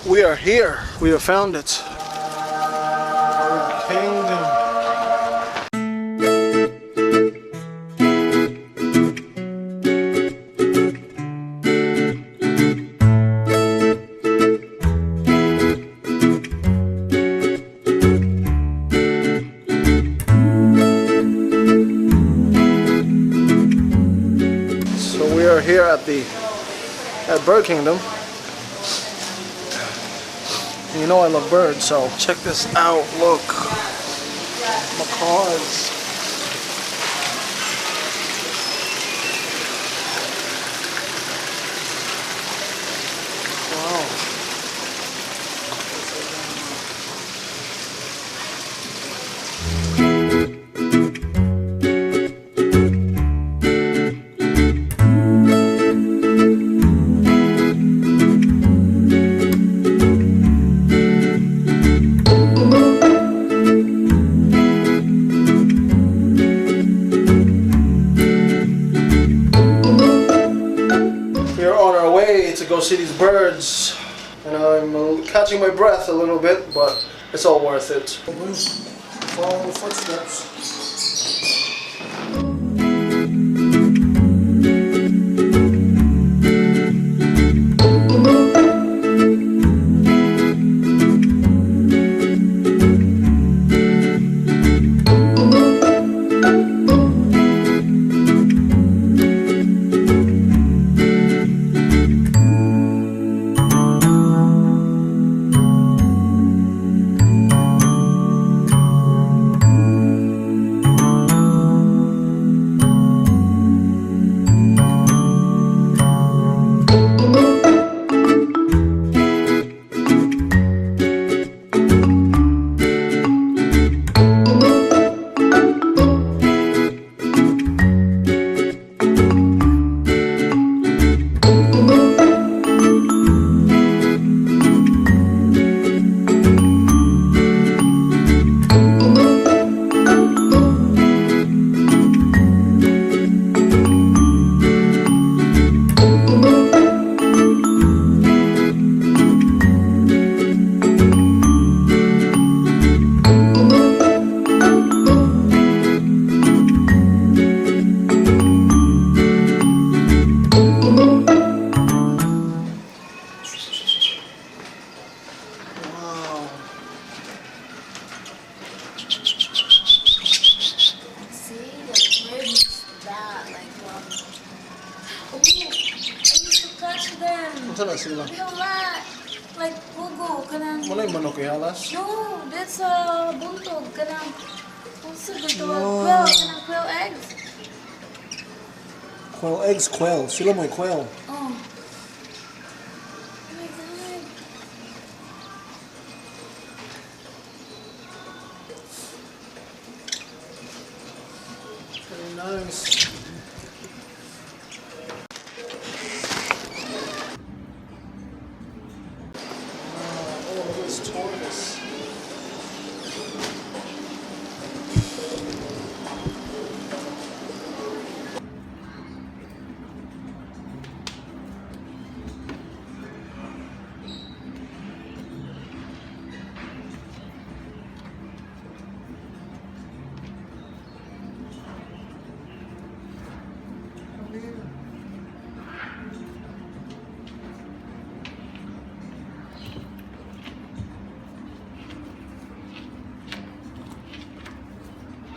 We are here. We have found it. Bird Kingdom. So we are here at Bird Kingdom. You know I love birds, so check this out. Look, macaws. Wow. To go see these birds, and I'm catching my breath a little bit, but it's all worth it. Follow the footsteps. Saan na sila? Wala. Like, bugo. Kanang... Wala yung manok ihalas? No, that's a buntog. Kanang... What's it? Quail. Kanang quail eggs. Quail eggs, quail. Sila may quail. Oh. Oh my God. Very nice. Tortoise.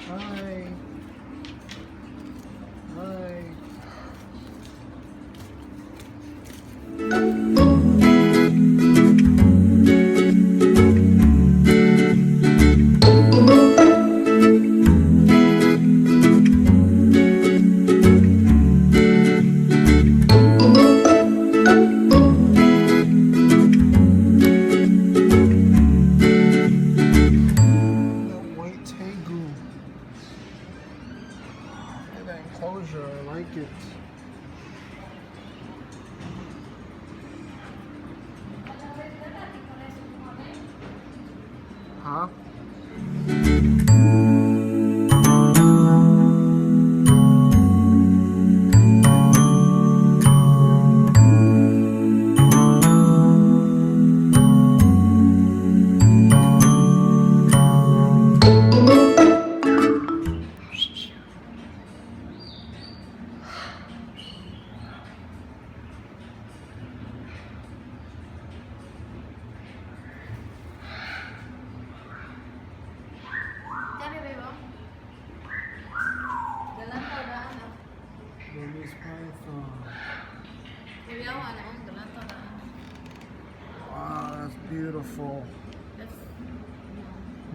Hi. Hi. Enclosure, I like it. Huh? Beautiful. That's,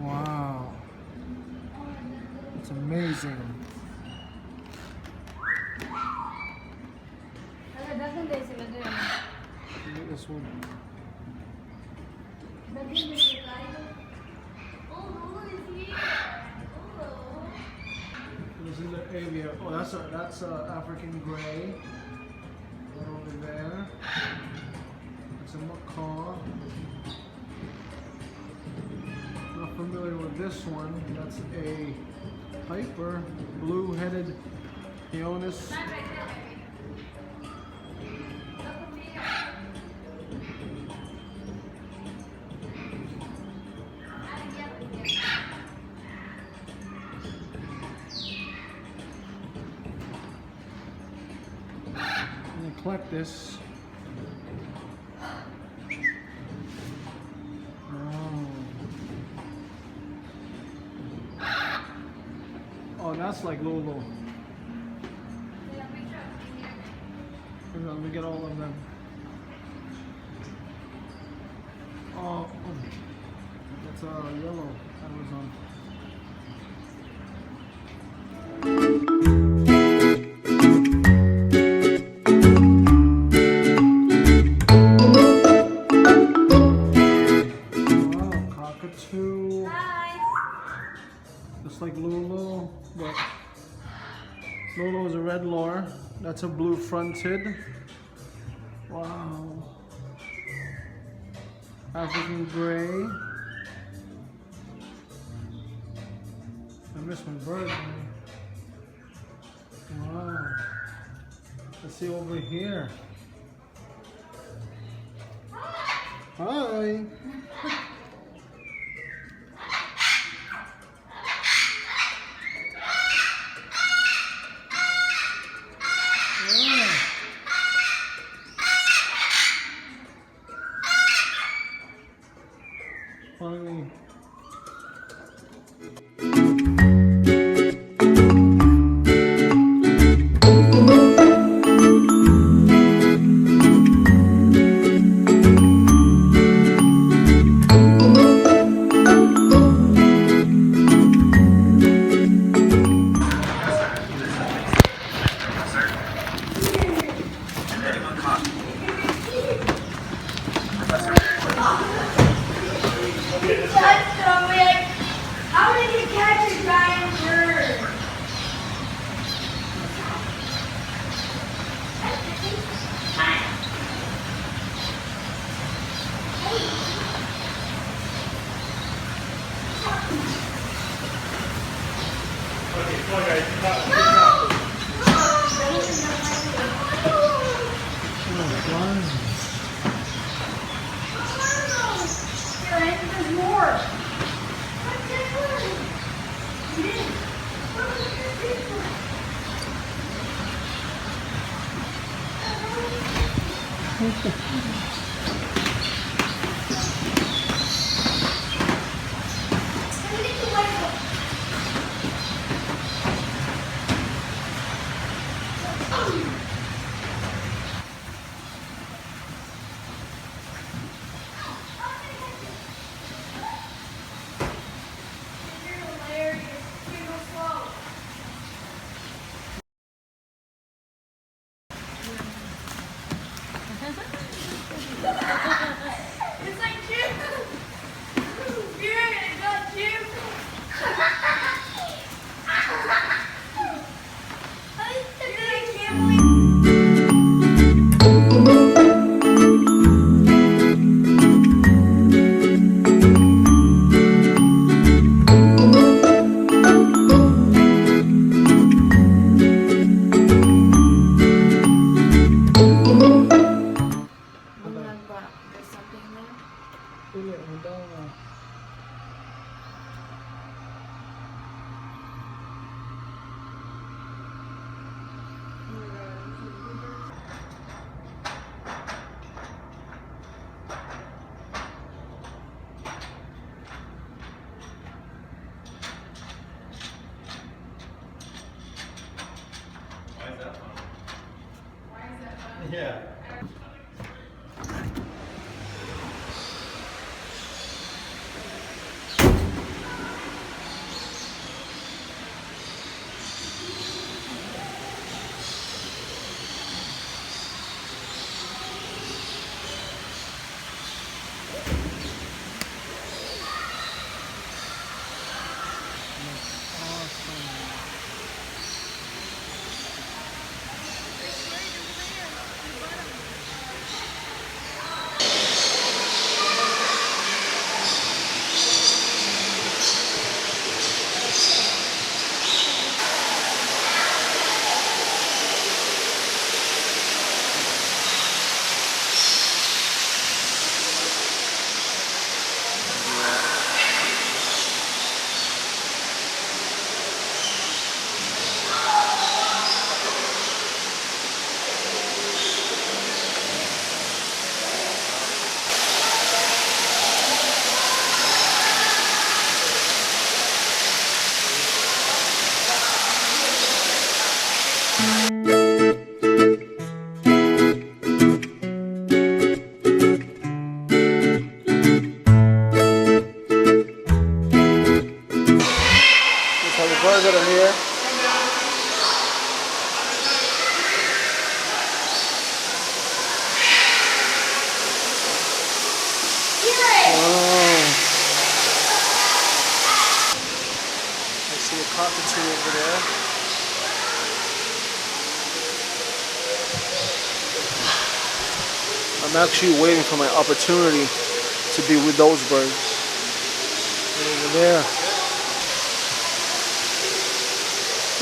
Wow. It's amazing. dagan din sila doon. Look at this one. Dagan din sila tayo. Oh, is here. Oh. This is the aviary. Oh, that's a African gray. Right over there. It's a macaw. Not familiar with this one. That's a piper, blue-headed Peonis. Collect this. Oh, that's like Lulu. Let me get all of them. Oh, that's yellow Amazon. Just like Lulu, but Lulu is a red lure. That's a blue fronted. Wow. African gray. I miss my bird, man. Wow. Let's see over here. Hi. Funny. How did you catch a giant bird? Okay, come on guys, There's more. It's like Jim. You're gonna go, Jim. I can't believe. There's something there. Why is that fun? Yeah. cockatoo over there. I'm actually waiting for my opportunity to be with those birds. Over there.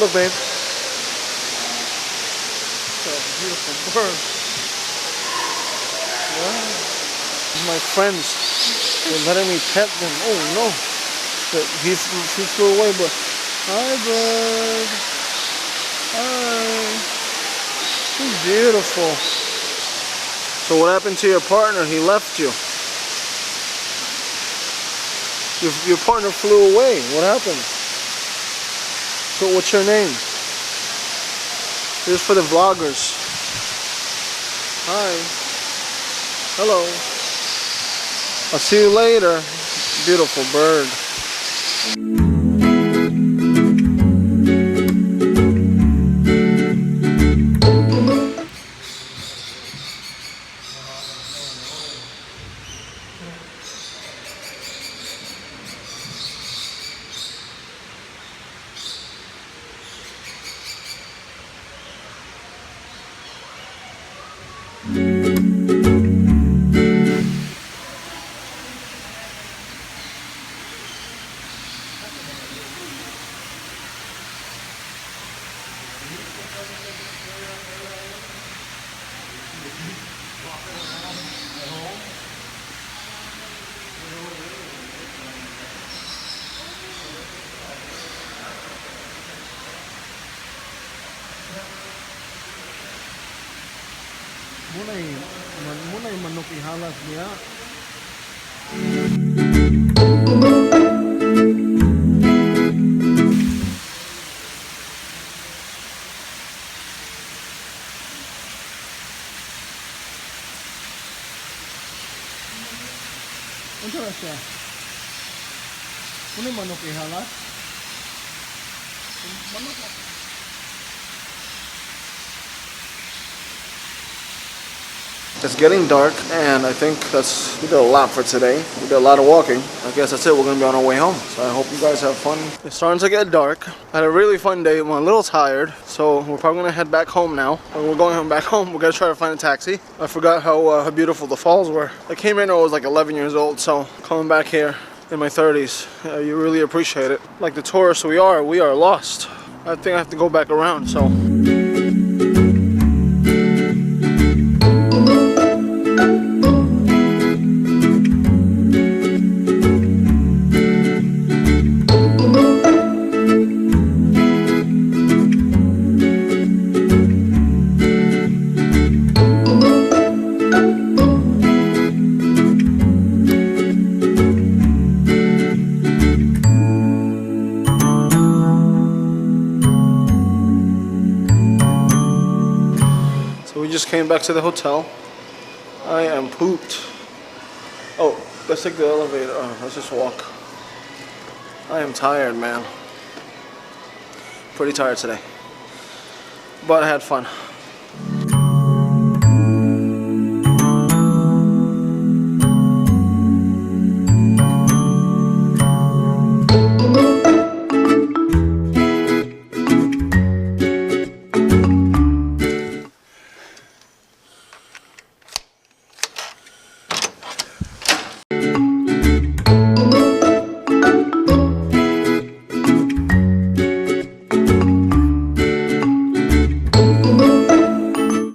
Look, babe. That's a beautiful bird. Wow. My friends, they're letting me pet them. Oh no. He flew away, but hi, bird. Hi. He's beautiful. So what happened to your partner? He left you. Your partner flew away. What happened? So what's your name? This is for the vloggers. Hi. Hello. I'll see you later. Beautiful bird. Muna yung manok ihalas niya. Ano na siya? Muna yung manok ihalas? Manok. It's getting dark, and I think we did a lot for today. We did a lot of walking. I guess that's it. We're gonna be on our way home. So I hope you guys have fun. It's starting to get dark. I had a really fun day. I'm a little tired, so we're probably gonna head back home now. When we're going back home, we're gonna try to find a taxi. I forgot how beautiful the falls were. I came in when I was like 11 years old, so coming back here in my 30s, you really appreciate it. Like the tourists we are lost. I think I have to go back around, so. Just came back to the hotel. I am pooped. Oh, let's take the elevator. Let's just walk. I am tired, man. Pretty tired today. But I had fun.